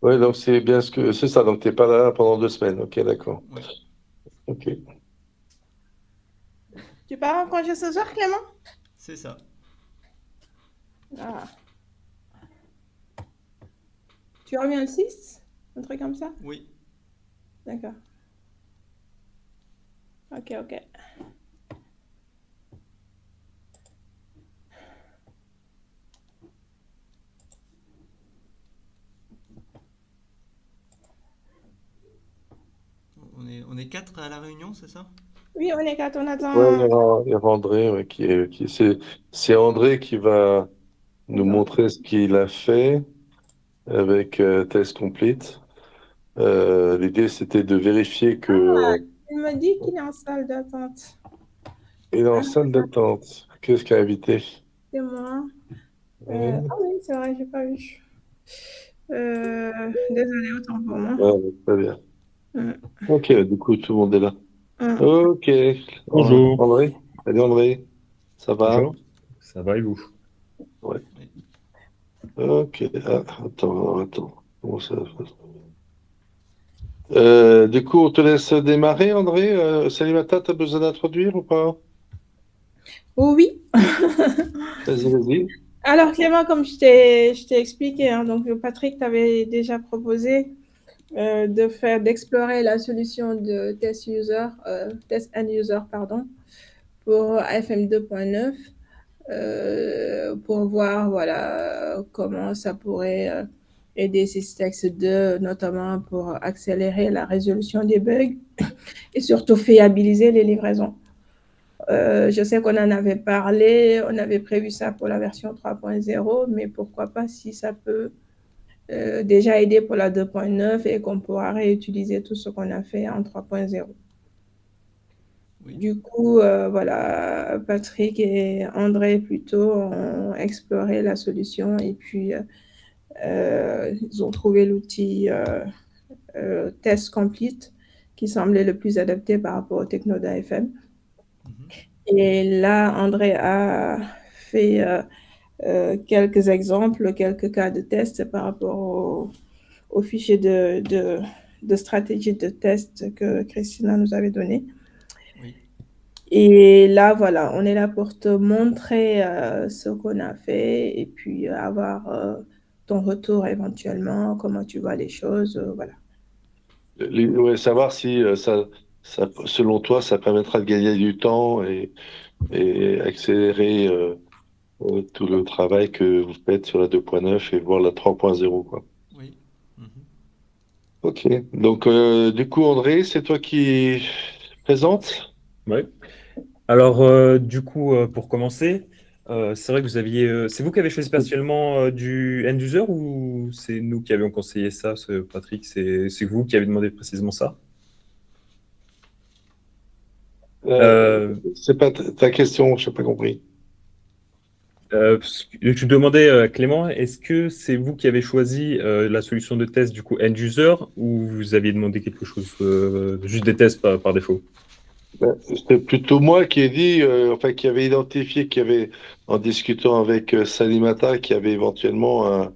Ouais, donc c'est bien ce que c'est ça. Donc t'es pas là pendant 2 semaines. Ok, d'accord. Oui, Ok. Tu pars en congé ce soir, Clément? c'est ça. Ah. Tu reviens le 6? Un truc comme ça? Oui, D'accord. Ok, ok. on est quatre à la réunion, c'est ça? Oui, on est quatre, on Ouais, attend. il y aura André, ouais, c'est André qui va nous montrer ce qu'il a fait avec Test Complete. L'idée, c'était de vérifier que Il me dit qu'il est en salle d'attente. il est en Ah, salle d'attente. Qu'est-ce qu'il a invité? c'est moi. Oui. Ah oui, c'est vrai, j'ai pas vu. Désolée, autant pour moi. Ah, très bien. Mm, Ok, du coup, tout le monde est là. mm. Ok. Bonjour. André? Salut André. Ça va? Bonjour. Ça va et vous? Ouais. Oui. Ok. Ah, attends. Comment ça se passe? Du coup, on te laisse démarrer, André. Salimata, tu as besoin d'introduire ou pas? Oh oui. Vas-y, vas-y. Alors Clément, comme je t'ai expliqué, hein, donc Patrick t'avait déjà proposé d'explorer la solution de test end user, pardon, pour FM 2.9, pour voir voilà comment ça pourrait aider Systex 2, notamment pour accélérer la résolution des bugs et surtout fiabiliser les livraisons. Je sais qu'on en avait parlé, on avait prévu ça pour la version 3.0, mais pourquoi pas si ça peut déjà aider pour la 2.9 et qu'on pourra réutiliser tout ce qu'on a fait en 3.0. Oui. Du coup, voilà, Patrick et André plutôt ont exploré la solution et puis ils ont trouvé l'outil Test Complete qui semblait le plus adapté par rapport au techno d'AFM. Mhm. Et là, André a fait quelques exemples, quelques cas de test par rapport au fichier de stratégie de test que Christina nous avait donné. Oui. Et là, voilà, on est là pour te montrer ce qu'on a fait et puis avoir ton retour éventuellement, comment tu vois les choses, voilà. Ouais, savoir si selon toi, ça permettra de gagner du temps et accélérer tout le travail que vous faites sur la 2.9 et voir la 3.0, quoi. Oui. Mhm. Ok. Donc, du coup, André, c'est toi qui présente? Oui. Alors, du coup, pour commencer, c'est vrai que c'est vous qui avez choisi partiellement du end user ou c'est nous qui avions conseillé ça, Patrick? C'est vous qui avez demandé précisément ça? Euh, C'est pas ta question, je n'ai pas compris. Parce que je demandais à Clément, est-ce que c'est vous qui avez choisi la solution de test du coup end user ou vous aviez demandé quelque chose, juste des tests par défaut? C'est plutôt moi qui ai dit, enfin, qui avait identifié, qui avait, en discutant avec Salimata, qui avait éventuellement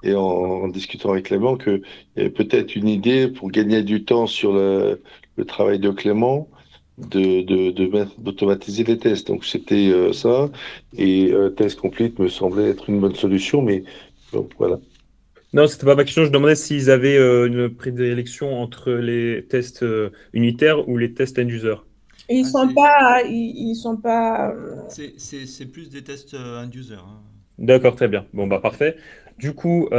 et en discutant avec Clément qu'il y avait peut-être une idée pour gagner du temps sur le travail de Clément d'automatiser les tests. Donc c'était ça. Et Test Complete me semblait être une bonne solution, mais donc voilà. Non, c'était pas ma question. Je demandais s'ils avaient une prédilection entre les tests unitaires ou les tests end user. Ils Ah, sont pas, ils sont pas. c'est plus des tests end-user, hein. D'accord, très bien. Bon, bah parfait. Du coup,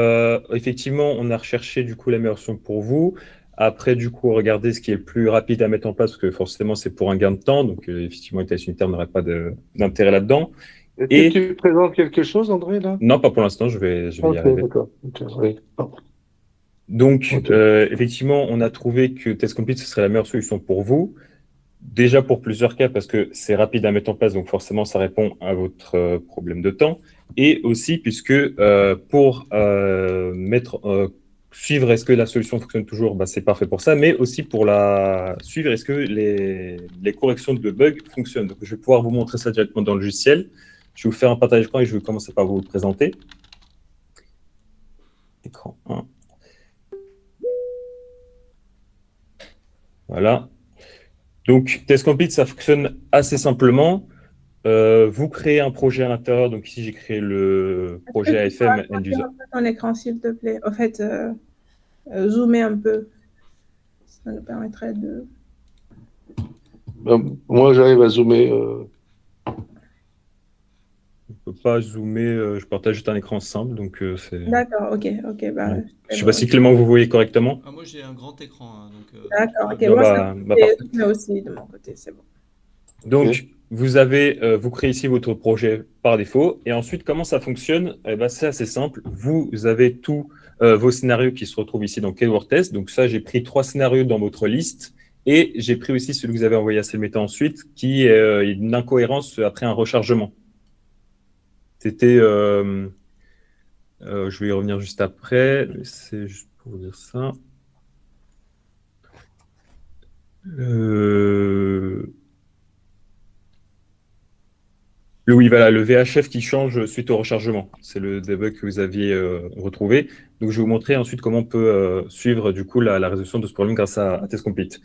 effectivement, on a recherché du coup la meilleure option pour vous. Après, du coup, regardez ce qui est le plus rapide à mettre en place, parce que forcément, c'est pour un gain de temps. Donc, effectivement, les tests unitaires n'auraient pas d'intérêt là-dedans. Est-ce que Et tu présentes quelque chose, André, là? non, pas pour l'instant, je vais y Ok, arriver. d'accord. Ok, oui. Donc, Ok. effectivement, on a trouvé que Test Complete, ce serait la meilleure solution pour vous. Déjà pour plusieurs cas, parce que c'est rapide à mettre en place, donc forcément, ça répond à votre problème de temps. Et aussi, puisque pour suivre est-ce que la solution fonctionne toujours, bah, c'est parfait pour ça, mais aussi pour la suivre, est-ce que les corrections de bugs fonctionnent. Donc, je vais pouvoir vous montrer ça directement dans le logiciel. Je vais vous faire un partage d'écran et je vais commencer par vous le présenter. Écran 1. Voilà. Donc, Test Complete, ça fonctionne assez simplement. Vous créez un projet à l'intérieur. Donc, ici, j'ai créé le Est-ce que projet tu peux AFM End agrandir User. un peu ton écran, s'il te plaît? En fait, zoomer un peu. Ça nous permettrait de... Moi, j'arrive à zoomer. Je ne peux pas zoomer. Je partage juste un écran simple. Donc, c'est... D'accord, ok, bah, Ouais. Je c'est ne sais bon. pas si Clément, vous voyez correctement. Ah, moi j'ai un grand écran, hein, donc tout D'accord, va ok, bien. Bon, moi, ça bah, fait parfait. zoomer aussi de mon côté, c'est bon. Donc, vous créez ici votre projet par défaut. Et ensuite, comment ça fonctionne? Eh ben, c'est assez simple. Vous avez tous vos scénarios qui se retrouvent ici dans Keyword Test. Donc, ça, j'ai pris 3 scénarios dans votre liste. Et j'ai pris aussi celui que vous avez envoyé à Selmeta ensuite, qui est une incohérence après un rechargement. C'était. Je vais y revenir juste après. C'est juste pour vous dire ça. Oui, voilà, le VHF qui change suite au rechargement. C'est le debug que vous aviez retrouvé. Donc, je vais vous montrer ensuite comment on peut suivre du coup la résolution de ce problème grâce à Test Complete.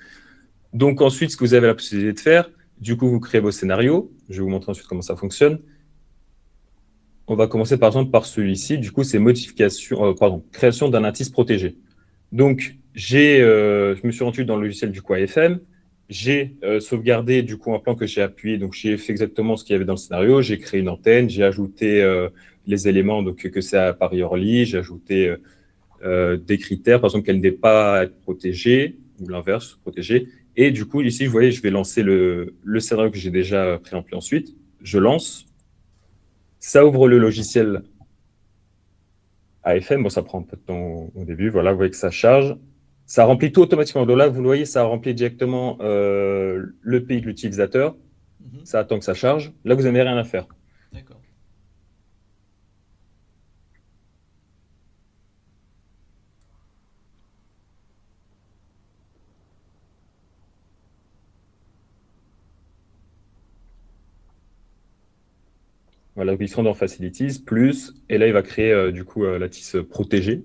Donc, ensuite, ce que vous avez la possibilité de faire, du coup, vous créez vos scénarios. Je vais vous montrer ensuite comment ça fonctionne. On va commencer par exemple par celui-ci. Du coup, c'est création d'un indice protégé. Donc, je me suis rendu dans le logiciel du coup AFM. J'ai sauvegardé du coup un plan que j'ai appuyé. Donc, j'ai fait exactement ce qu'il y avait dans le scénario. J'ai créé une antenne. J'ai ajouté les éléments donc, que c'est à Paris Orly. J'ai ajouté des critères, par exemple, qu'elle n'est pas à être protégée ou l'inverse, protégée. Et du coup, ici, vous voyez, je vais lancer le scénario que j'ai déjà préempli ensuite. Je lance. Ça ouvre le logiciel AFM. Bon, ça prend un peu de temps au début. Voilà, vous voyez que ça charge. Ça remplit tout automatiquement. Donc là, vous le voyez, ça remplit directement le pays de l'utilisateur. Mhm. Ça attend que ça charge. Là, vous n'avez rien à faire. D'accord. Voilà, il se rend dans Facilities, plus, et là, il va créer du coup la tisse protégée.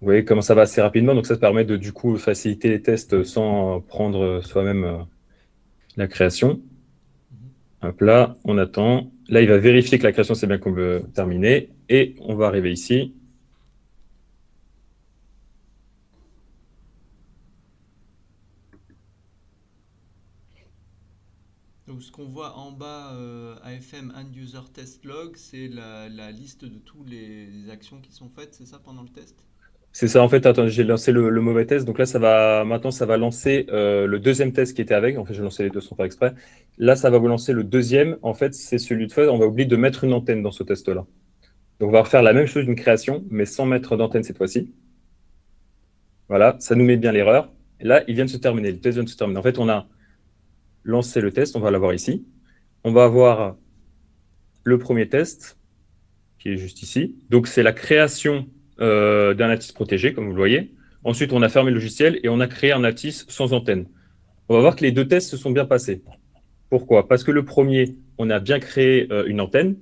Vous voyez comment ça va assez rapidement. Donc, ça permet de du coup faciliter les tests sans prendre soi-même la création. Mhm. Hop là, on attend. Là, il va vérifier que la création c'est bien terminée. Et on va arriver ici. Donc ce qu'on voit en bas, AFM End User Test Log, c'est la liste de toutes les actions qui sont faites, c'est ça, pendant le test? C'est ça, en fait, attends, j'ai lancé le mauvais test. Donc là, maintenant, ça va lancer le deuxième test qui était avec. En fait, j'ai lancé les deux sans faire exprès. Là, ça va vous lancer le deuxième. En fait, c'est celui de fait. On va oublier de mettre une antenne dans ce test-là. Donc, on va refaire la même chose d'une création, mais sans mettre d'antenne cette fois-ci. Voilà, ça nous met bien l'erreur. Et là, il vient de se terminer. Le test vient de se terminer. En fait, on a lancé le test. On va l'avoir ici. On va avoir le premier test qui est juste ici. Donc, c'est la création d'un lattice protégé, comme vous le voyez. Ensuite, on a fermé le logiciel et on a créé un lattice sans antenne. On va voir que les deux tests se sont bien passés. Pourquoi? Parce que le premier, on a bien créé une antenne.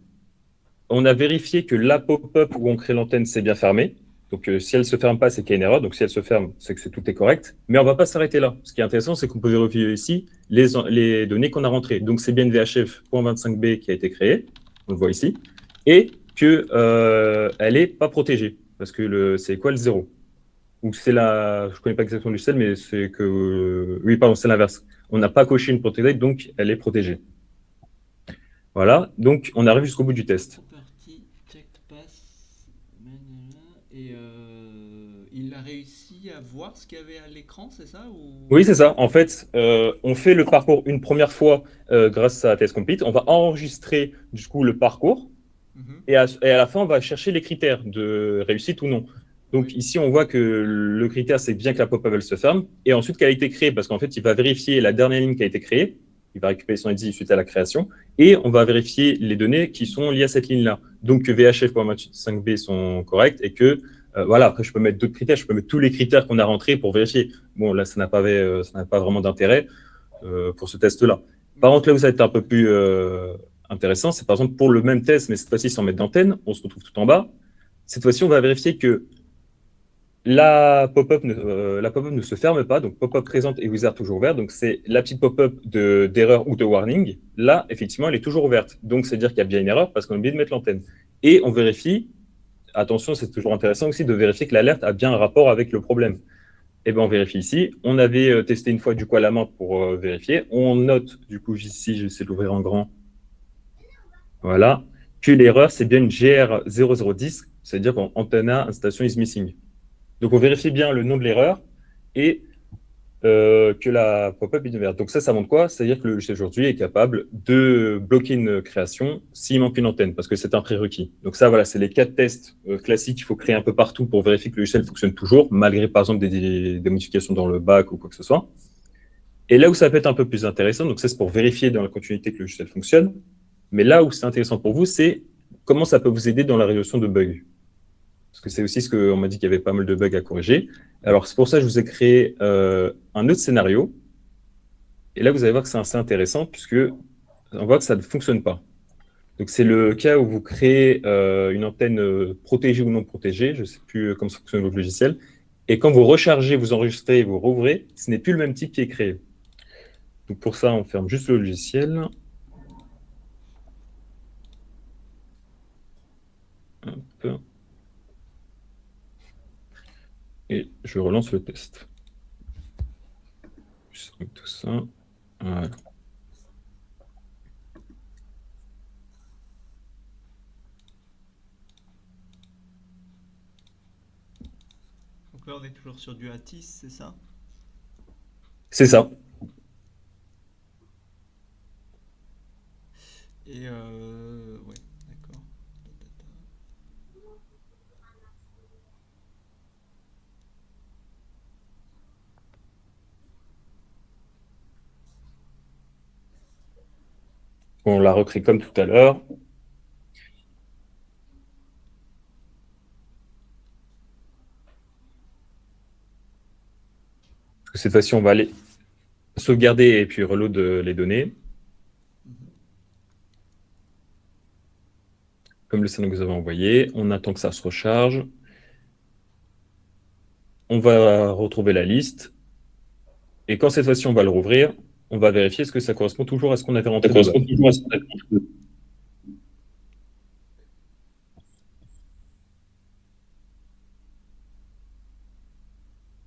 On a vérifié que la pop-up où on crée l'antenne, c'est bien fermé. Donc, si elle ne se ferme pas, c'est qu'il y a une erreur. Donc, si elle se ferme, c'est que tout est correct. Mais on ne va pas s'arrêter là. Ce qui est intéressant, c'est qu'on peut vérifier ici les données qu'on a rentrées. Donc, c'est bien une VHF.25b qui a été créée. On le voit ici. Et qu'elle n'est pas protégée. Parce que c'est quoi le 0? Ou c'est je ne connais pas exactement le logiciel, mais c'est que. Oui, pardon, c'est l'inverse. On n'a pas coché une protégée, donc elle est protégée. Voilà, donc on arrive jusqu'au bout du test. Parti, check pass, et il a réussi à voir ce qu'il y avait à l'écran, c'est ça ou... Oui, c'est ça. En fait, on fait le parcours une première fois grâce à Test Complete. On va enregistrer du coup le parcours Mhm. et à la fin, on va chercher les critères de réussite ou non. Donc Oui. ici, on voit que le critère, c'est bien que la pop-up se ferme et ensuite qu'elle a été créée parce qu'en fait, il va vérifier la dernière ligne qui a été créée. Il va récupérer son ID suite à la création et on va vérifier les données qui sont liées à cette ligne-là. Donc que VHF.25b sont correctes et que voilà, après, je peux mettre d'autres critères, je peux mettre tous les critères qu'on a rentrés pour vérifier. Bon, là, ça n'a pas vraiment d'intérêt pour ce test-là. Par contre, là où ça va être un peu plus intéressant, c'est par exemple pour le même test, mais cette fois-ci sans mettre d'antenne, on se retrouve tout en bas. Cette fois-ci, on va vérifier que la pop-up ne se ferme pas, donc pop-up présente et wizard toujours ouvert. Donc c'est la petite pop-up d'erreur ou de warning. Là, effectivement, elle est toujours ouverte. Donc c'est-à-dire qu'il y a bien une erreur parce qu'on a oublié de mettre l'antenne. Et on vérifie, attention, c'est toujours intéressant aussi de vérifier que l'alerte a bien un rapport avec le problème. Et bien on vérifie ici. On avait testé une fois du coup à la main pour vérifier. On note du coup ici, je vais essayer de l'ouvrir en grand. Voilà. Que l'erreur, c'est bien une GR0010, c'est-à-dire qu'Antenna Installation is missing. Donc, on vérifie bien le nom de l'erreur et que la pop-up est ouverte. Donc, ça montre quoi? C'est-à-dire que le logiciel aujourd'hui est capable de bloquer une création s'il manque une antenne, parce que c'est un prérequis. Donc, ça, voilà, c'est les 4 tests classiques qu'il faut créer un peu partout pour vérifier que le logiciel fonctionne toujours, malgré, par exemple, des modifications dans le bac ou quoi que ce soit. Et là où ça peut être un peu plus intéressant, donc ça, c'est pour vérifier dans la continuité que le logiciel fonctionne. Mais là où c'est intéressant pour vous, c'est comment ça peut vous aider dans la résolution de bugs. Parce que c'est aussi ce qu'on m'a dit qu'il y avait pas mal de bugs à corriger. Alors, c'est pour ça que je vous ai créé un autre scénario. Et là, vous allez voir que c'est assez intéressant, puisque on voit que ça ne fonctionne pas. Donc, c'est le cas où vous créez une antenne protégée ou non protégée. Je ne sais plus comment ça fonctionne votre logiciel. Et quand vous rechargez, vous enregistrez et vous rouvrez, ce n'est plus le même type qui est créé. Donc, pour ça, on ferme juste le logiciel. Hop. Et je relance le test. Je mets tout ça. Voilà. Donc là, on est toujours sur du ATIS, c'est ça? C'est ça. Et ouais, d'accord. On la recrée comme tout à l'heure. Cette fois-ci, on va aller sauvegarder et puis reload les données. Comme le scénario que vous avez envoyé. On attend que ça se recharge. On va retrouver la liste. Et quand cette fois-ci, on va le rouvrir, on va vérifier est-ce que ça correspond toujours à ce qu'on avait rentré.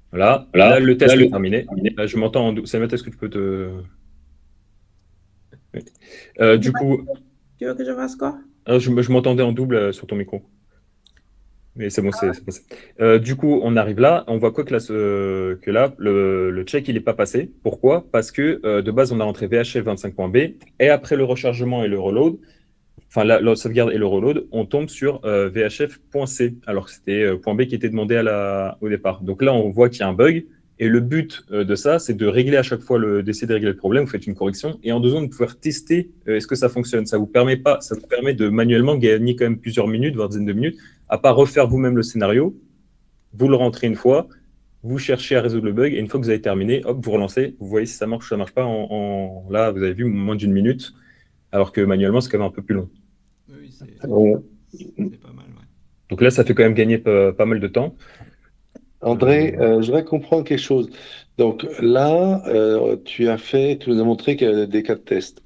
Voilà. Là, le test est terminé. Là, je m'entends en double. Samuel, est-ce que tu peux te... Oui. Du coup, Tu veux que je fasse quoi? je m'entendais en double sur ton micro. Mais c'est bon, c'est passé. Du coup, on arrive là. On voit quoi que là, le check, il n'est pas passé. Pourquoi? Parce que de base, on a rentré VHF 25.b et après le rechargement et le reload, enfin la sauvegarde et le reload, on tombe sur VHF.c, alors que c'était .b qui était demandé au départ. Donc là, on voit qu'il y a un bug. Et le but de ça, c'est de régler à chaque fois d'essayer de régler le problème. Vous faites une correction et en 2 secondes, vous pouvez tester est-ce que ça fonctionne. Ça vous permet de manuellement gagner quand même plusieurs minutes, voire dizaines de minutes, à pas refaire vous-même le scénario. Vous le rentrez une fois, vous cherchez à résoudre le bug et une fois que vous avez terminé, hop, vous relancez. Vous voyez si ça marche ou ça marche pas. Là, vous avez vu moins d'1 minute, alors que manuellement, c'est quand même un peu plus long. Oui, c'est pas mal, ouais. Donc là, ça fait quand même gagner pas mal de temps. André, je voudrais comprendre quelque chose. Donc là, tu nous as montré qu'il y a des cas de test.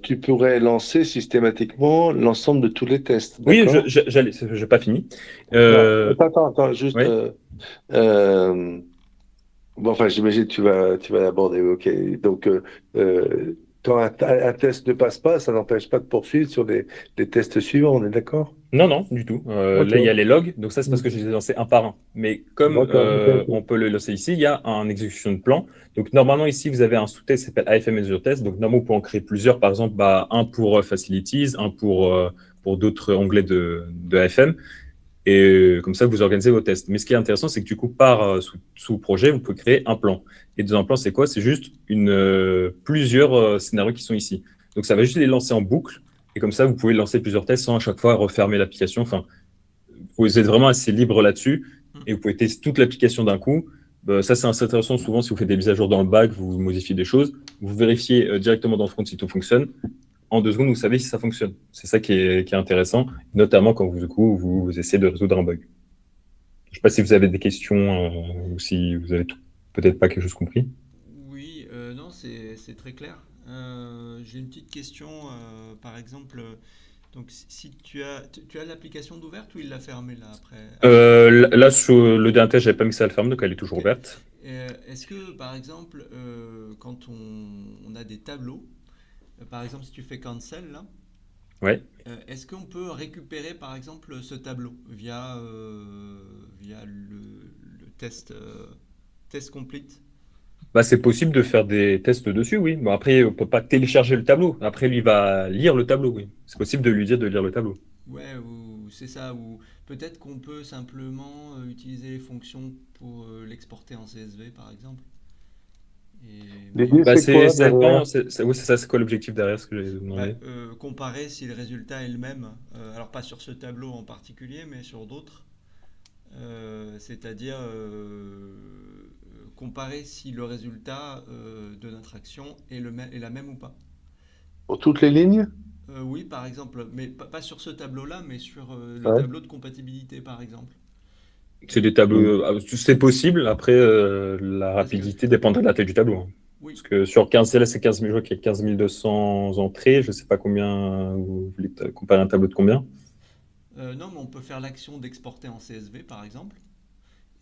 Tu pourrais lancer systématiquement l'ensemble de tous les tests, Oui, d'accord? je n'ai pas fini. Non, attends, juste. Oui. Bon, enfin, j'imagine que tu vas l'aborder. Ok. Donc, quand un test ne passe pas, ça n'empêche pas de poursuivre sur les tests suivants. On est d'accord? Non, non, du tout. Ok. Là, il y a les logs, donc ça, c'est parce que je les ai lancés un par un. Mais comme D'accord. Ok. on peut le lancer ici, il y a un exécution de plan. Donc, normalement, ici, vous avez un sous-test qui s'appelle AFM Azure Test. Donc, normalement, vous pouvez en créer plusieurs. Par exemple, un pour Facilities, un pour d'autres onglets de AFM. Et comme ça, vous organisez vos tests. Mais ce qui est intéressant, c'est que du coup, sous projet, vous pouvez créer un plan. Et dans un plan, c'est quoi? C'est juste plusieurs scénarios qui sont ici. Donc, ça va juste les lancer en boucle. Et comme ça, vous pouvez lancer plusieurs tests sans à chaque fois refermer l'application. Enfin, vous êtes vraiment assez libre là-dessus. Et vous pouvez tester toute l'application d'un coup. Ça, c'est intéressant souvent si vous faites des mises à jour dans le bac, vous modifiez des choses. Vous vérifiez directement dans le front si tout fonctionne. En 2 secondes, vous savez si ça fonctionne. C'est ça qui est intéressant, notamment quand vous essayez de résoudre un bug. Je ne sais pas si vous avez des questions ou si vous avez peut-être pas quelque chose compris. Oui, non, c'est très clair. J'ai une petite question, par exemple, donc si tu as l'application d'ouverte ou il l'a fermée là après? Là, sur le dernier test, j'avais pas mis ça à le ferme, donc elle est toujours Ok. ouverte. Est-ce que par exemple, quand on a des tableaux, par exemple si tu fais cancel là, Ouais. est-ce qu'on peut récupérer par exemple ce tableau via le test complete? Bah, c'est possible de faire des tests dessus, oui. Bon, après, on peut pas télécharger le tableau. Après, lui va lire le tableau, oui. C'est possible de lui dire de lire le tableau. Ouais, ou c'est ça, ou peut-être qu'on peut simplement utiliser les fonctions pour l'exporter en CSV par exemple. Mais L'idée, Bah, c'est quoi ça derrière? dépend. Oui, c'est ça. C'est quoi l'objectif derrière ce que j'ai bah, demandé? comparer si le résultat est le même, alors pas sur ce tableau en particulier, mais sur d'autres. C'est-à-dire comparer si le résultat de notre action est la même ou pas. Pour toutes les lignes? Oui, par exemple, mais pas sur ce tableau-là, mais sur le Ouais. tableau de compatibilité, par exemple. C'est des tableaux. C'est possible. Après, la Parce que, rapidité dépendra de la taille du tableau, hein. oui, Parce que sur 15, là, c'est 15 000, je vois qu'il y a 15 200 entrées. Je ne sais pas combien. Vous voulez comparer un tableau de combien? non, mais on peut faire l'action d'exporter en CSV, par exemple.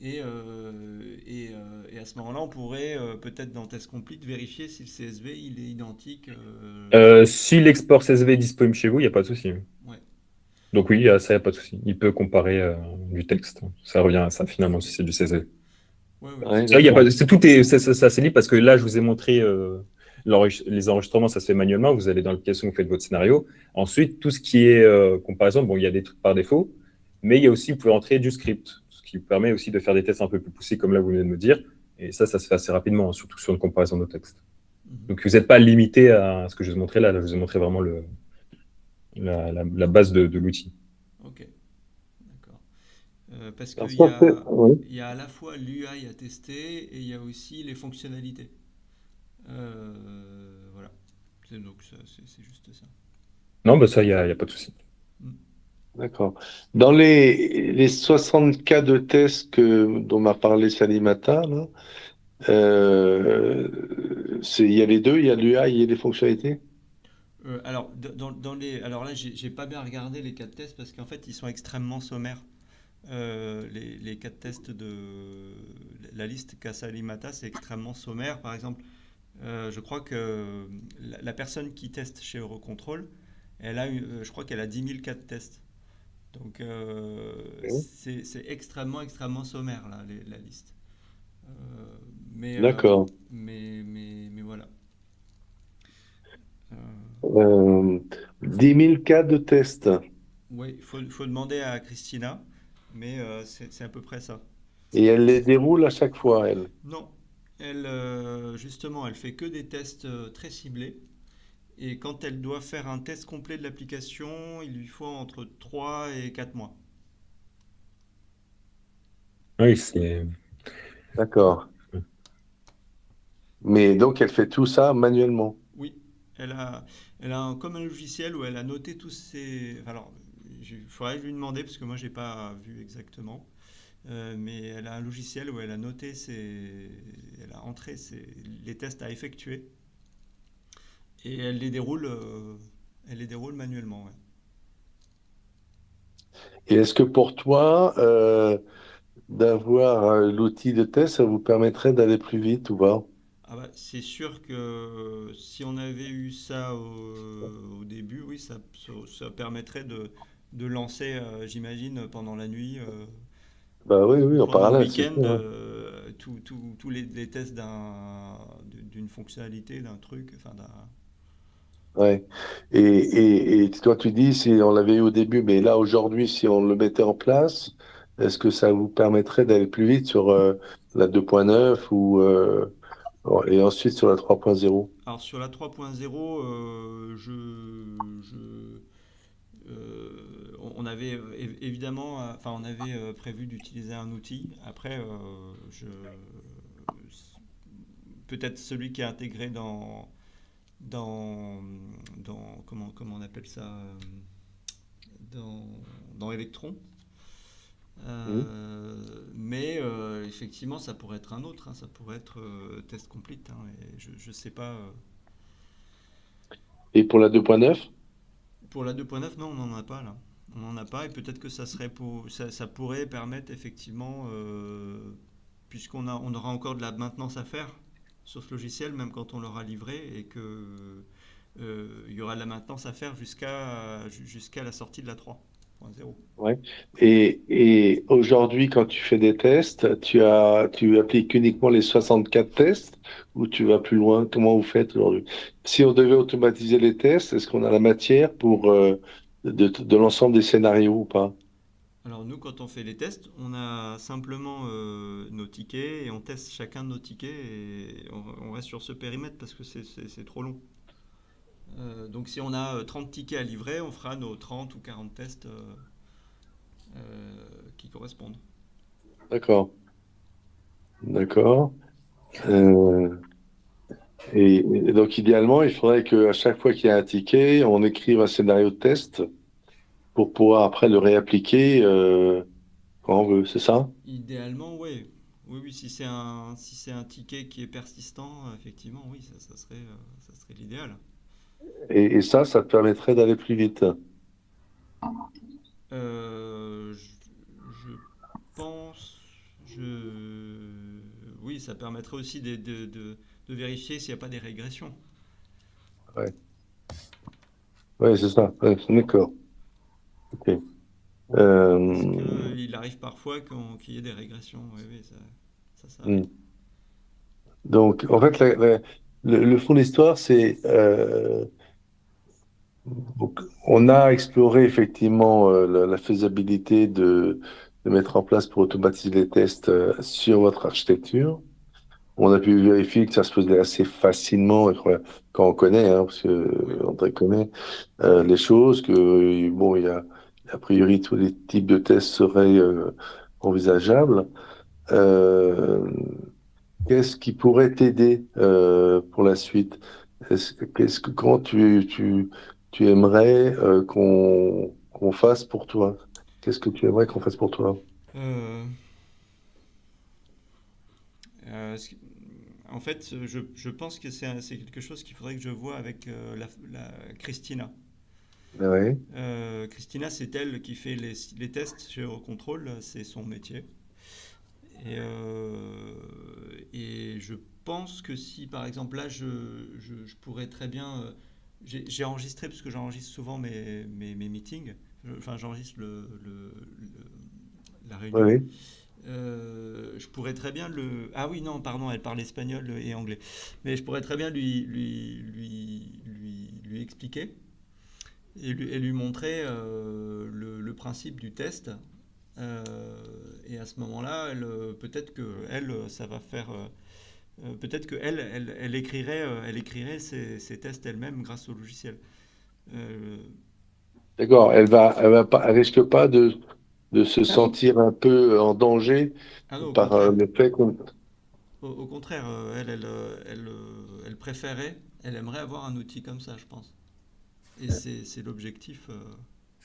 Et à ce moment-là, on pourrait peut-être dans Test Complete vérifier si le CSV il est identique. Si l'export CSV est disponible chez vous, il n'y a pas de souci. Ouais, Donc oui, ça, il n'y a pas de souci. Il peut comparer du texte. Ça revient à ça finalement si c'est du CSV. ouais, ouais, Ouais, Ça, il y a d'accord. pas, c'est tout est, ça, c'est libre parce que là, je vous ai montré les enregistrements, ça se fait manuellement. Vous allez dans l'application, vous faites votre scénario. Ensuite, tout ce qui est comparaison, bon, il y a des trucs par défaut, mais il y a aussi, vous pouvez entrer du script, ce qui vous permet aussi de faire des tests un peu plus poussés, comme là, vous venez de me dire. Et ça se fait assez rapidement, hein, surtout sur une comparaison de texte. mhm, Donc, vous n'êtes pas limité à ce que je vous ai montré là. Là, je vous ai montré vraiment la base de l'outil. ok, d'accord. Parce Alors qu'il ça, ouais. il y a à la fois l'UI à tester et il y a aussi les fonctionnalités. Voilà. Donc c'est juste ça. Non, bah ça, il y a pas de souci. Mm. D'accord. Dans les 60 cas de tests dont m'a parlé Salimata, là, il y a les deux, il y a l'UI et les fonctionnalités? Alors, alors là, j'ai pas bien regardé les cas de test parce qu'en fait, ils sont extrêmement sommaires. Les cas de test de la liste Casa Limata, c'est extrêmement sommaire. Par exemple, je crois que la personne qui teste chez Eurocontrol, je crois qu'elle a 10 000 cas de test. Donc, Oui. c'est extrêmement, extrêmement sommaire, là, la liste. Euh, mais, euh, D'accord. mais voilà. Euh, Euh, 10 000 cas de tests. oui, faut demander à Christina, mais c'est à peu près ça. Et elle les déroule à chaque fois, elle. Non, justement, elle fait que des tests très ciblés. Et quand elle doit faire un test complet de l'application, il lui faut entre 3 et 4 mois. Oui, c'est. Voilà. D'accord. Mais donc, elle fait tout ça manuellement. Oui, elle a, comme un logiciel où elle a noté tous ses. Alors, il faudrait lui demander parce que moi, j'ai pas vu exactement. Mais elle a un logiciel où elle a noté elle a entré les tests à effectuer et elle les déroule manuellement. Ouais. Et est-ce que pour toi, d'avoir l'outil de test, ça vous permettrait d'aller plus vite ou pas? Ah bah, c'est sûr que si on avait eu ça au début, oui, ça permettrait de lancer, j'imagine, pendant la nuit Bah oui, oui, ou en pendant le parallèle, c'est week-end, sûr, hein. tous les tests d'une fonctionnalité, d'un truc, enfin d'un. Ouais. Et toi, tu dis si on l'avait eu au début, mais là, aujourd'hui, si on le mettait en place, est-ce que ça vous permettrait d'aller plus vite sur la 2.9 ou, et ensuite sur la 3.0? Alors sur la 3.0, on avait évidemment, enfin on avait prévu d'utiliser un outil. Après, peut-être celui qui est intégré dans, comment on appelle ça, dans, dans Electron. Mhm. Euh, effectivement, ça pourrait être un autre, hein, ça pourrait être test complete, hein, et je sais pas. Et pour la 2.9? Pour la 2.9, non, on n'en a pas là. On n'en a pas et peut-être que ça pourrait permettre effectivement, on aura encore de la maintenance à faire sur ce logiciel, même quand on l'aura livré, et que il y aura de la maintenance à faire jusqu'à la sortie de la 3.0. Ouais. Et aujourd'hui, quand tu fais des tests, tu appliques uniquement les 64 tests ou tu vas plus loin? Comment vous faites aujourd'hui? Si on devait automatiser les tests, est-ce qu'on a la matière pour de l'ensemble des scénarios ou pas? Alors nous, quand on fait les tests, on a simplement nos tickets et on teste chacun de nos tickets et on reste sur ce périmètre parce que c'est trop long. Donc si on a 30 tickets à livrer, on fera nos 30 ou 40 tests qui correspondent. D'accord, d'accord. Euh, et donc idéalement, il faudrait qu'à chaque fois qu'il y a un ticket, on écrive un scénario de test pour pouvoir après le réappliquer quand on veut, c'est ça? Idéalement, oui. Oui, oui, si c'est un ticket qui est persistant, effectivement, oui, ça serait l'idéal. Et ça te permettrait d'aller plus vite. Je pense, oui, ça permettrait aussi de vérifier s'il n'y a pas des régressions. Ouais, ouais, c'est ça. Ouais, d'accord. Ok. Parce Euh, qu'il arrive parfois qu'il y ait des régressions. Oui, oui, ça arrive. hmm. Donc, en fait, le fond de l'histoire, c'est donc, on a exploré effectivement la faisabilité de mettre en place pour automatiser les tests sur votre architecture. On a pu vérifier que ça se faisait assez facilement quand on connaît, hein, parce que Oui. André connaît les choses, que bon, il y a a priori tous les types de tests seraient envisageables. Euh, Qu'est-ce qui pourrait t'aider pour la suite? Comment tu aimerais qu'on fasse pour toi? Qu'est-ce que tu aimerais qu'on fasse pour toi? Euh, ce qui- En fait, je pense que c'est quelque chose qu'il faudrait que je vois avec Christina. Oui, Christina, c'est elle qui fait les tests chez Eurocontrol, c'est son métier. Et je pense que si, par exemple, là, je pourrais très bien. J'ai enregistré, parce que j'enregistre souvent mes meetings, enfin, j'enregistre la oui, réunion. oui. Je pourrais très bien le. Ah oui, non, pardon, elle parle espagnol et anglais. Mais je pourrais très bien lui expliquer et lui montrer le principe du test. Et à ce moment-là, peut-être que elle, ça va faire. Peut-être que elle écrirait ses tests elle-même grâce au logiciel. Euh, D'accord. Elle risque pas de se sentir un peu en danger ah non, au par contraire. le fait qu'on. Au contraire, elle préférait, elle aimerait avoir un outil comme ça, je pense. Et c'est l'objectif.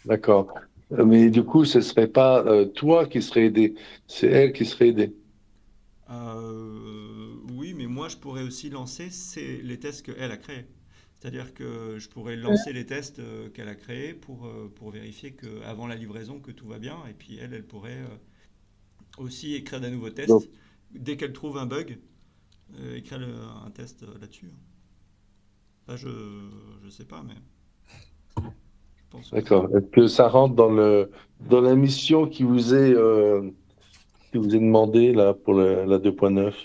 D'accord. Mais du coup, ce serait pas toi qui serais aidé, c'est elle qui serait aidée. Oui, mais moi, je pourrais aussi lancer les tests qu'elle a créés. C'est-à-dire que je pourrais lancer les tests qu'elle a créés pour vérifier avant la livraison que tout va bien. Et puis elle pourrait aussi écrire des nouveaux Donc, tests. Dès qu'elle trouve un bug, écrire un test là-dessus. Là, je sais pas, mais je pense que d'accord. Est-ce que ça rentre dans la mission qui vous est demandée là pour la 2.9?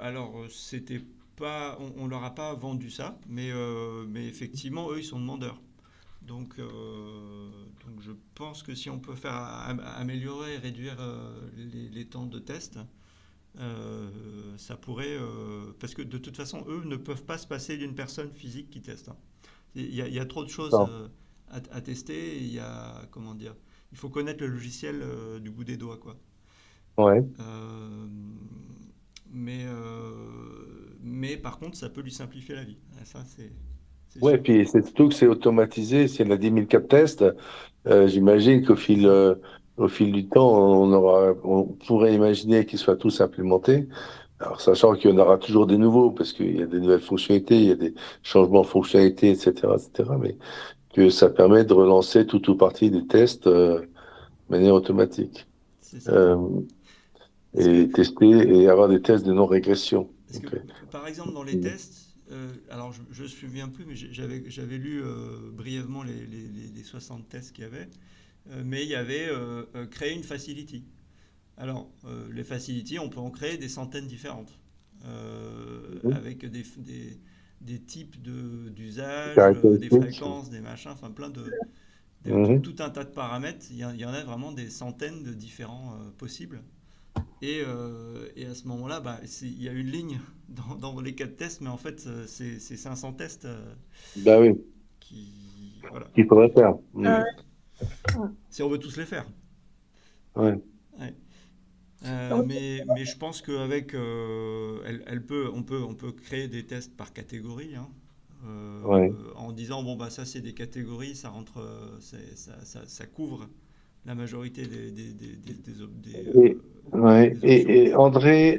Alors, c'était pas, on leur a pas vendu ça, mais effectivement, eux, ils sont demandeurs. Donc je pense que si on peut faire améliorer et réduire les temps de test, ça pourrait, parce que de toute façon, eux ne peuvent pas se passer d'une personne physique qui teste, hein. Il y a trop de choses Non. à tester. Il y a, comment dire, il faut connaître le logiciel du bout des doigts, quoi. Ouais. Euh, mais par contre, ça peut lui simplifier la vie. Ah, ça, c'est Ouais, sûr. puis c'est surtout que c'est automatisé, c'est la 10 000 cap tests. J'imagine qu'au fil, au fil du temps, on pourrait imaginer qu'ils soient tous implémentés. Alors, sachant qu'il y en aura toujours des nouveaux, parce qu'il y a des nouvelles fonctionnalités, il y a des changements de fonctionnalités, etc., etc., mais que ça permet de relancer tout ou partie des tests de manière automatique. C'est ça. Euh, Est-ce que, et tester et avoir des tests de non-régression. est-ce que, Ok. par exemple, dans les tests, alors je ne me souviens plus, mais j'avais lu brièvement les 60 tests qu'il y avait, mais il y avait créé une facility. Alors, les facilities, on peut en créer des centaines différentes, Mhm. avec des types d'usage, des Caractéristiques. fréquences, des machins, enfin plein Mhm. tout un tas de paramètres. Il y en a vraiment des centaines de différents possibles. Et à ce moment-là, bah, il y a une ligne dans les quatre tests, mais en fait, c'est 500 tests Ben oui, qui. Voilà. qu'il faudrait faire. Ah Mhm. ouais. Si on veut tous les faire. Ouais. Ouais. Donc, Mais je pense qu'avec. On peut créer des tests par catégorie, hein, Ouais. en disant, bon, bah, ça, c'est des catégories, ça rentre. Ça couvre la majorité Et, ouais. des options. Et André,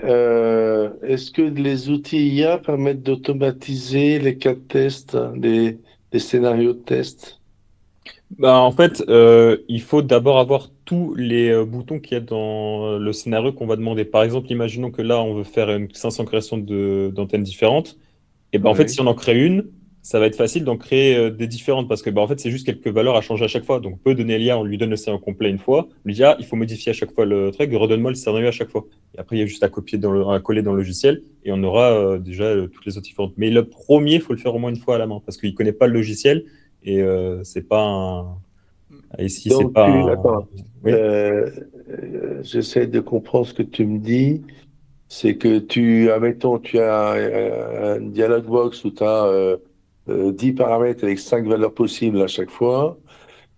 est-ce que les outils IA permettent d'automatiser les cas de test, les scénarios de test? Bah, en fait, il faut d'abord avoir tous les boutons qu'il y a dans le scénario qu'on va demander. Par exemple, imaginons que là, on veut faire une 500 créations d'antennes différentes. Et ben en fait, Ouais. si on en crée une, ça va être facile d'en créer des différentes parce que ben en fait, c'est juste quelques valeurs à changer à chaque fois. Donc, on peut donner l'IA, on lui donne le scénario complet une fois, on lui dit, ah, il faut modifier à chaque fois le truc, redonne-moi le scénario à chaque fois. Et après, il y a juste à copier à coller dans le logiciel et on aura déjà toutes les autres différentes. Mais le premier, il faut le faire au moins une fois à la main parce qu'il ne connaît pas le logiciel et c'est pas un. Et si c'est Donc, pas un. attends, Oui. j'essaie de comprendre ce que tu me dis. C'est que admettons, tu as un dialog box où tu as 10 paramètres avec 5 valeurs possibles à chaque fois.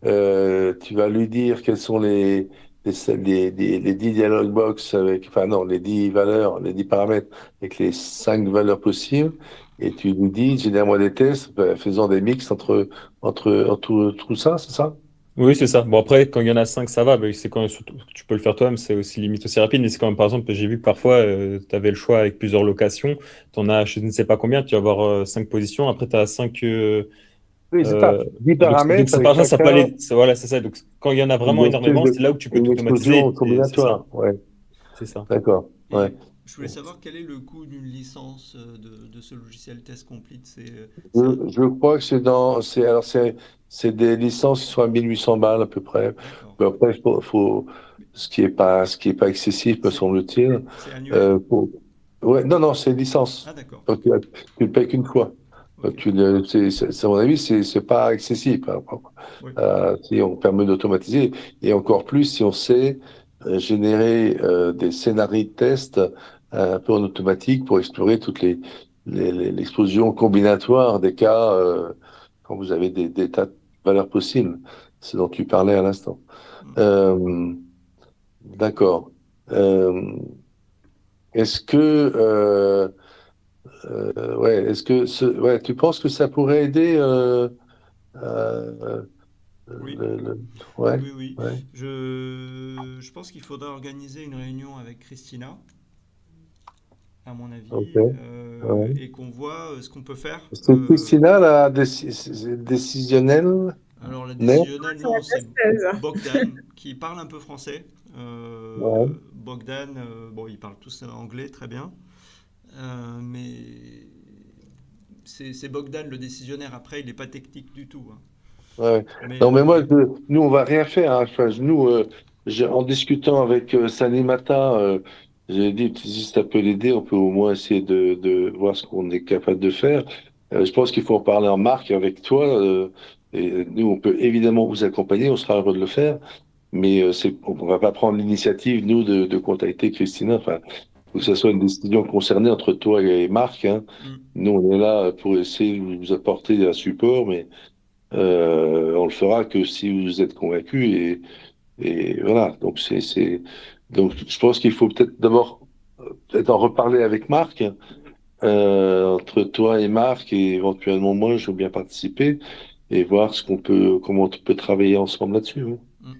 Tu vas lui dire quels sont les 10 dialog box avec, enfin non, les 10 valeurs, les 10 paramètres avec les 5 valeurs possibles. Et tu lui dis, génère-moi des tests, faisant des mix entre tout ça, c'est ça? Oui, c'est ça. Bon, après, quand il y en a 5 ça va. C'est quand surtout, tu peux le faire toi-même, c'est aussi limite aussi rapide. Mais c'est quand même, par exemple, j'ai vu que parfois, tu avais le choix avec plusieurs locations. Tu en as, je ne sais pas combien, tu vas avoir 5 positions. Après, tu as 5. Oui, c'est ça. 10 Donc paramètres c'est avec par ça, ça peut chacun aller. Voilà, c'est ça. Donc quand il y en a vraiment une espèce énormément, de, c'est là où tu peux une tout explosion automatiser. Et c'est ça. combinatoire. Ouais, C'est ça. d'accord. Ouais. Et je voulais savoir quel est le coût d'une licence de ce logiciel Test Complete. C'est un. Je crois que c'est des licences qui sont à 1800 balles à peu près. D'accord. Mais après, ce qui est pas excessif, me C'est semble-t-il. c'est annuel? Euh, pour- ouais, non, non, c'est Ah, licence. d'accord. Donc, tu le payes qu'une fois. Ok. À mon avis, c'est pas excessif, hein. Oui. Si on permet d'automatiser, et encore plus si on sait générer des scénarios de test un peu en automatique pour explorer toutes l'explosion combinatoire des cas quand vous avez des tas de valeurs possibles, ce dont tu parlais à l'instant. Mm. Euh, d'accord. Euh, est-ce que ouais, ouais, tu penses que ça pourrait aider euh, Oui. ouais, Oui, oui. ouais, Je pense qu'il faudra organiser une réunion avec Christina, à mon avis, ok. Ouais. et qu'on voit ce qu'on peut faire. C'est Christina, la décisionnelle, Alors, la non? décisionnelle, c'est la non, c'est testeuse. Bogdan, qui parle un peu français. Ouais. Bogdan, bon, ils parlent tous anglais, très bien. Mais c'est Bogdan le décisionnaire. Après, il n'est pas technique du tout, hein. Ouais. Mais Non, mais nous, on va rien faire, hein. Enfin, nous, en discutant avec Salimata, j'ai dit, si ça peut l'aider, on peut au moins essayer de voir ce qu'on est capable de faire. Je pense qu'il faut en parler en marque avec toi. Et nous, on peut évidemment vous accompagner, on sera heureux de le faire. Mais on va pas prendre l'initiative, nous, de contacter Christina. Enfin, faut que ce soit une décision concernée entre toi et Marc, hein. hmm, Nous, on est là pour essayer de vous apporter un support, mais on le fera que si vous êtes convaincu et voilà. Donc je pense qu'il faut peut-être d'abord peut-être en reparler avec Marc, entre toi et Marc et éventuellement moi, je veux bien participer et voir comment on peut travailler ensemble là-dessus, hein. hmm.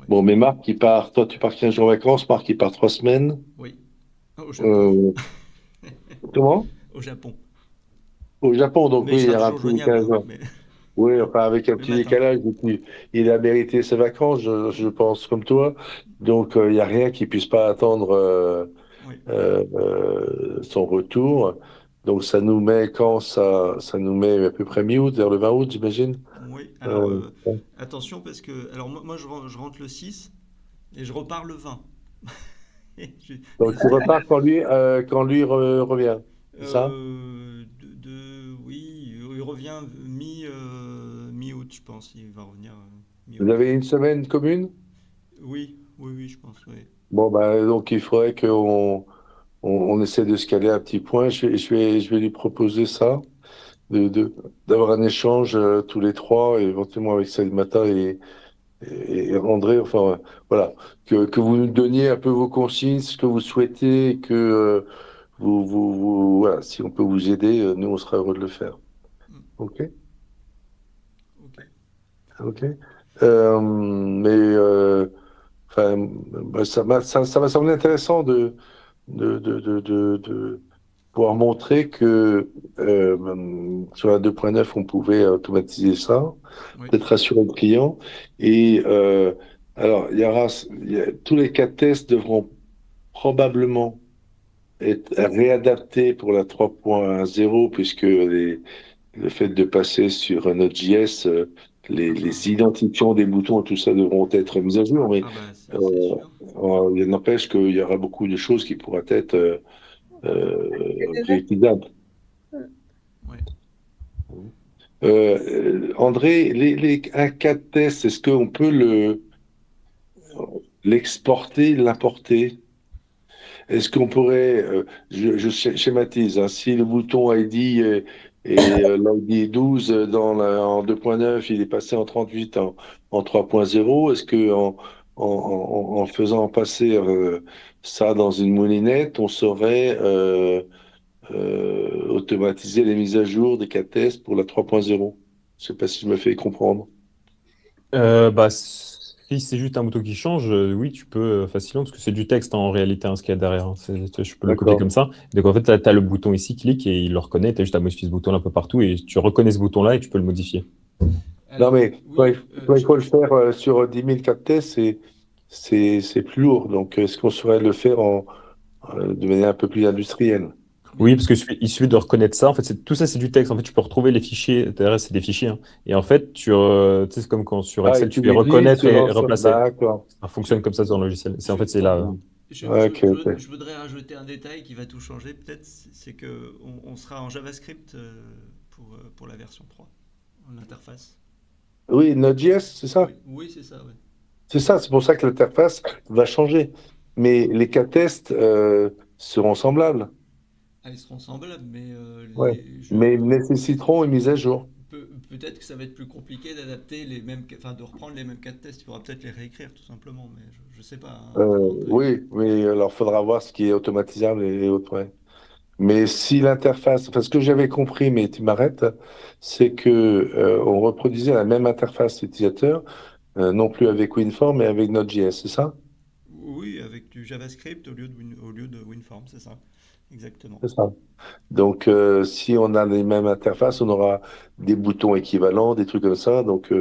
Ouais. Bon, mais Marc, il part, toi, tu pars 15 jours en vacances, Marc, il part 3 semaines. Oui. Au Japon. Euh, comment? Au Japon. Au Japon, donc Mais il oui, il sera y aura un toujours petit joignable, décalage. hein, mais Oui, enfin, avec un le petit matin. décalage, et puis il a mérité ses vacances, je pense, comme toi. Donc, il n'y a rien qui puisse pas attendre Oui. son retour. Donc, ça nous met quand ça nous met à peu près mi-août, vers le 20 août, j'imagine. Oui. Alors, Euh, attention parce que. Alors, moi je rentre le 6 et je repars le 20. Et donc, tu repars quand lui revient, c'est ça? oui, il revient mi-août, je pense. Il va revenir Vous mi-août. avez une semaine commune? Oui, oui, oui, je pense, oui. Bon, bah, donc, il faudrait on essaie de se caler un petit point. Je vais lui proposer ça. de, de- D'avoir un échange tous les trois, éventuellement avec Salimata et André, enfin voilà, que vous nous donniez un peu vos consignes, ce que vous souhaitez, et que voilà, si on peut vous aider, nous on sera heureux de le faire. Mm, Ok, ok. ok. Mais enfin, bah, ça m'a semblé intéressant de pouvoir montrer que sur la 2.9 on pouvait automatiser ça, Oui. peut-être rassurer le client. Et alors, tous les cas de tests devront probablement être réadaptés pour la 3.0, puisque le fait de passer sur Node.js, Ah les bah, identifiants des boutons, tout ça devront être mis à jour. Mais ah bah c'est euh, sûr. il n'empêche qu'il y aura beaucoup de choses qui pourraient être C'est déjà réutilisables. Ouais. André, un cas de test, est-ce qu'on peut l'exporter, l'importer? Est-ce qu'on pourrait, je schématise, hein, si le bouton ID l'ID 12 en 2.9, il est passé en 38 en 3.0, est-ce que en faisant passer ça dans une moulinette, on saurait automatiser les mises à jour des cas de test pour la 3.0? Je ne sais pas si je me fais comprendre. Bah, si c'est juste un bouton qui change, oui, tu peux facilement, parce que c'est du texte en réalité, hein, ce qu'il y a derrière. Hein. Je peux le copier D'accord. comme ça. Donc en fait, tu as le bouton ici, clique, et il le reconnaît. Tu as juste à modifier ce bouton-là un peu partout, et tu reconnais ce bouton-là et tu peux le modifier. Non, Alors, mais oui, il faut le faire sur 10 000 cas de test, c'est plus lourd. Donc, est-ce qu'on saurait le faire de manière un peu plus industrielle? mais Oui, parce que il suffit de reconnaître ça. En fait, tout ça, c'est du texte. En fait, tu peux retrouver les fichiers. Derrière, c'est des fichiers. Hein. Et en fait, tu sais, c'est comme quand sur Ah, et Excel, tu tu fais les glisses reconnaître sur et l'ensemble. replacer. D'accord. Ça je, fonctionne comme ça sur le logiciel. C'est en je, fait, c'est là. Ok, ok. je voudrais rajouter un détail qui va tout changer, peut-être, c'est que on sera en JavaScript pour la version 3, en interface. Oui, Node.js, c'est ça? Oui, oui, c'est ça, ouais. C'est ça, c'est pour ça que l'interface va changer. Mais les cas tests seront semblables. Ah, ils seront semblables, mais Ouais. Mais ils nécessiteront une mise à jour. peut-être que ça va être plus compliqué d'adapter enfin de reprendre les mêmes cas de test. Il faudra peut-être les réécrire tout simplement, mais je sais pas, hein, faudra en parler. Oui, mais alors faudra voir ce qui est automatisable et autres. Ouais. Mais si l'interface, enfin ce que j'avais compris, mais tu m'arrêtes, c'est que on reproduisait la même interface utilisateur, non plus avec WinForm, mais avec Node.js, c'est ça? Oui, avec du JavaScript au lieu de WinForm, c'est ça. Exactement. C'est ça. Donc si on a les mêmes interfaces, on aura des boutons équivalents, des trucs comme ça. Donc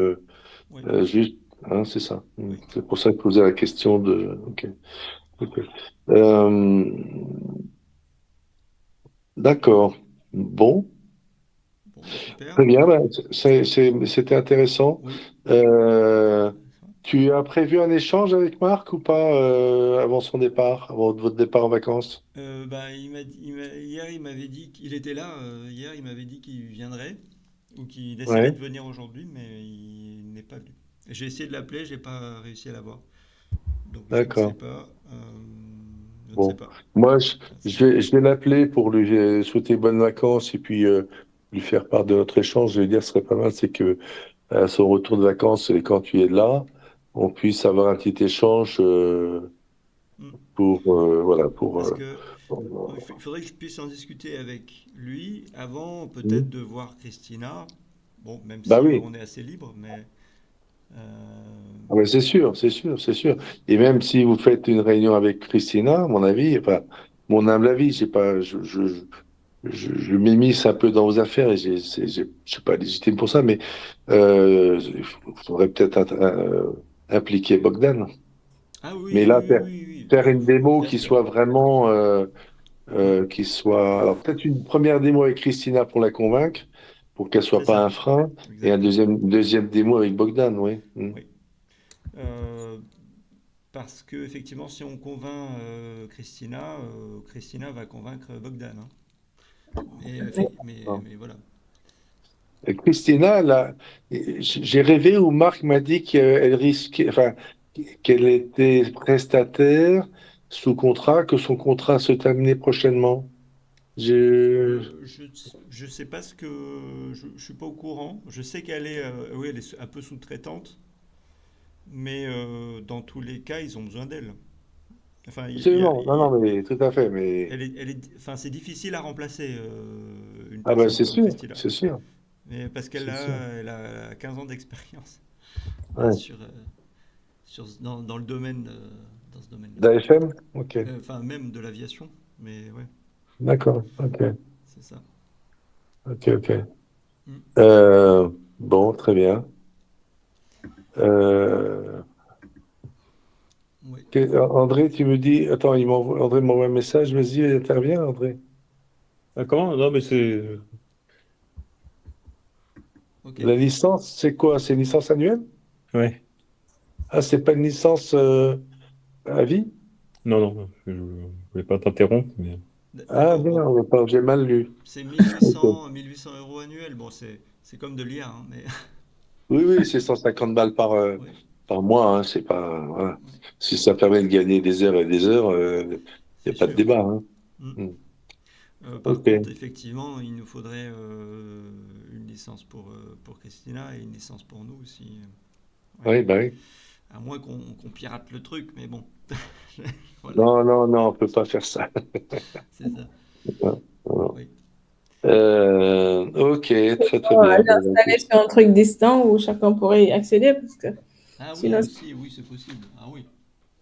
Oui, juste, hein, c'est ça. oui. C'est pour ça que je posais la question de. Ok. Ok. Euh, d'accord. Bon. Bon, bah super. Très bien, bah, c'était intéressant. Oui. Euh, Tu as prévu un échange avec Marc ou pas avant son départ, avant votre départ en vacances? Bah, hier, il m'avait dit qu'il était là. Hier, il m'avait dit qu'il viendrait ou qu'il essaierait Ouais, de venir aujourd'hui, mais il n'est pas venu. J'ai essayé de l'appeler, j'ai pas réussi à l'avoir. Donc je ne sais d'accord. pas. Je ne sais Bon, pas. moi, Je ne sais pas. je vais l'appeler pour lui souhaiter bonnes vacances et puis lui faire part de notre échange. Je vais dire, ce serait pas mal, c'est que à son retour de vacances, et quand tu es là, on puisse avoir un petit échange Hmm. pour, voilà, pour, Parce que pour- il faudrait que je puisse en discuter avec lui avant peut-être Hmm. de voir Christina. Bon, même Bah si oui. on est assez libre, mais Ah ben, c'est sûr, c'est sûr, c'est sûr. Et même si vous faites une réunion avec Christina, à mon avis, enfin, mon humble avis, j'ai pas, je m'immisce un peu dans vos affaires et je suis pas légitime pour ça, mais il faudrait peut-être impliquer Bogdan. Ah oui, Mais oui, là, oui, oui, oui, faire une démo bien qui sûr. soit vraiment, Mm. qui soit, alors peut-être une première démo avec Christina pour la convaincre, pour qu'elle C'est soit pas ça, un frein, et un exactement. deuxième démo avec Bogdan, oui. Mm. Oui. Euh, Parce que effectivement, si on convainc Christina, Christina va convaincre Bogdan, hein. Mais voilà. Et Christina, là, j'ai rêvé où Marc m'a dit qu'elle risquait, enfin, qu'elle était prestataire sous contrat, que son contrat se terminait prochainement. Je... Je je sais pas ce que je suis pas au courant. Je sais qu'elle est oui, elle est un peu sous-traitante, mais dans tous les cas, ils ont besoin d'elle. Enfin, Absolument, non, non, mais tout à fait, mais enfin, c'est difficile à remplacer une ah ben personne comme Christina. c'est sûr, Mais parce c'est sûr. elle a 15 ans d'expérience Ouais. dans le domaine, dans ce domaine-là. D'AFM? Ok, Enfin, même de l'aviation, mais ouais, d'accord, ok, c'est ça. ok, ok. Mm. Bon, très bien. Euh, Ouais, André, tu me dis, attends, André m'envoie un message, vas-y, interviens, André. Comment? Non, mais c'est. ok. La licence, c'est quoi? C'est une licence annuelle? Ouais. Ah, c'est pas une licence à vie? Non, non, je ne voulais pas t'interrompre, mais. Ah, D'accord, bon, bien, attends, j'ai mal lu. c'est Ok. 1800 euros annuels. Bon, c'est comme de l'IA, hein, mais Oui, oui, c'est 150 balles ouais, par mois, hein, c'est pas, voilà. ouais, Si ça permet de gagner des heures et des heures, il n'y a c'est pas de sûr. débat, hein. Mm. Hmm. Par Ok. contre, effectivement, il nous faudrait une licence pour Christina et une licence pour nous aussi. Ouais. Oui, bah oui. À moins qu'on pirate le truc, mais bon. Voilà, Non, non, non, on peut pas faire ça. c'est ça. Non, non. Oui. Ok, très très On va bien. Bon, bah, l'installer sur un truc distant où chacun pourrait y accéder, parce que Ah oui, sinon, aussi, oui, c'est possible. Ah oui.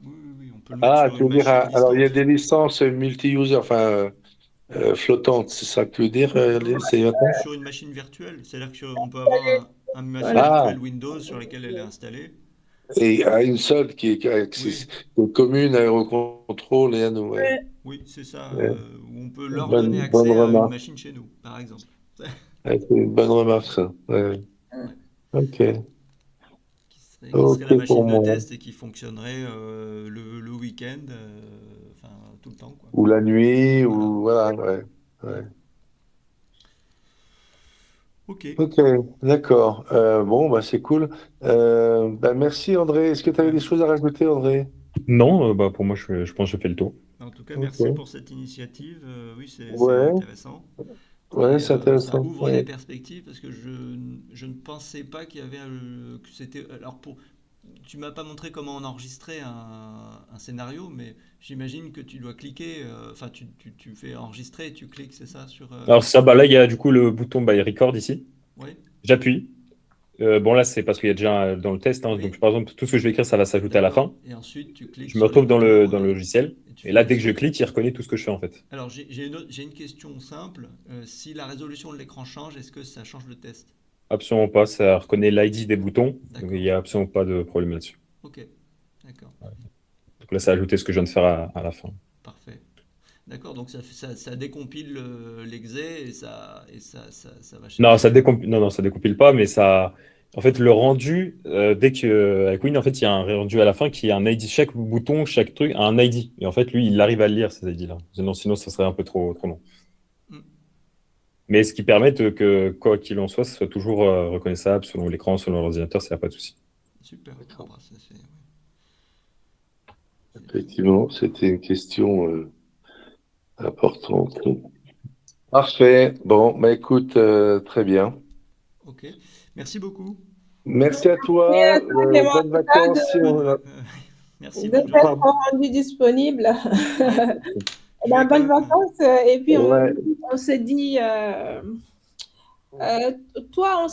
Oui, oui, oui, on peut le mettre ah, sur tu une veux dire, machine alors il y a distante. des licences multi-user, enfin flottantes, c'est ça que tu veux dire, Non, Célibataire. sur une machine virtuelle. C'est-à-dire qu'on peut avoir un machine voilà. Ah, virtuelle Windows sur laquelle elle est installée. et à une seule Oui, qui est commune à Eurocontrol et à nous, ouais. Ouais. oui, c'est ça. Ouais. Où on peut leur donner Bonne accès à une remarque. machine chez nous, par exemple. Ouais, c'est une bonne remarque, ça. Ouais. Ouais. Ok. Qui serait la Ok pour machine de moi. test et qui fonctionnerait le week-end, enfin tout le temps, quoi. Ou la nuit, Voilà. ou voilà, ouais. Mm. Ouais. Ok. Ok, d'accord. Bon, bah, c'est cool. Bah, merci André. Est-ce que tu avais Ben, des choses à rajouter, André? Non, bah, pour moi, je pense que j'ai fait le tour. en tout cas, merci Ok. pour cette initiative. Oui, c'est Ouais, intéressant. ouais, Et c'est ça intéressant. ouvre les Ouais. perspectives parce que je ne pensais pas qu'il y avait que c'était. Alors tu m'as pas montré comment on enregistrait un scénario, mais j'imagine que tu dois cliquer. Enfin, tu fais enregistrer, et tu cliques, c'est ça sur. Alors, ça, bah, là, il y a du coup le bouton by record ici. Oui, J'appuie. Bon, là, c'est parce qu'il y a déjà dans le test, hein. oui, Donc, par exemple, tout ce que je vais écrire, ça va s'ajouter à la d'accord. fin. Et ensuite, tu cliques Je me sur les retrouve boutons dans le logiciel. et tu Et fais là, des dès que je suites. clique, il reconnaît tout ce que je fais, en fait. Alors, j'ai une question simple. Si la résolution de l'écran change, est-ce que ça change le test? Absolument pas. Ça reconnaît l'ID des boutons. Donc, il D'accord. n'y a absolument pas de problème là-dessus. Ok, d'accord. Donc là, ça a ajouté ce que je viens de faire à la fin. Parfait. D'accord, donc ça décompile l'exé et ça va Non, chercher. non, non, ça décompile pas, mais ça. En fait, le rendu, dès que. Avec Win, en fait, il y a un rendu à la fin qui a un ID. Chaque bouton, chaque truc a un ID. Et en fait, lui, il arrive à le lire, ces ID-là. Sinon, ça serait un peu trop long. Hmm, Mais ce qui permet que, quoi qu'il en soit, ce soit toujours reconnaissable selon l'écran, selon l'ordinateur, ça n'a pas de souci. super. Bon, D'accord. bah, ça, ouais, c'est- Effectivement, c'était une question importante. Parfait. Bon, bah écoute, très bien. ok. Merci beaucoup. Merci à Et à toi. toi, Clément, en Bonnes tout cas, vacances. Si Bonne, on a- merci, de bonne journée. t'être rendu disponible. Ouais, Eh je ben, vais quand bonnes même. vacances. Et puis, Ouais. on se dit, toi, on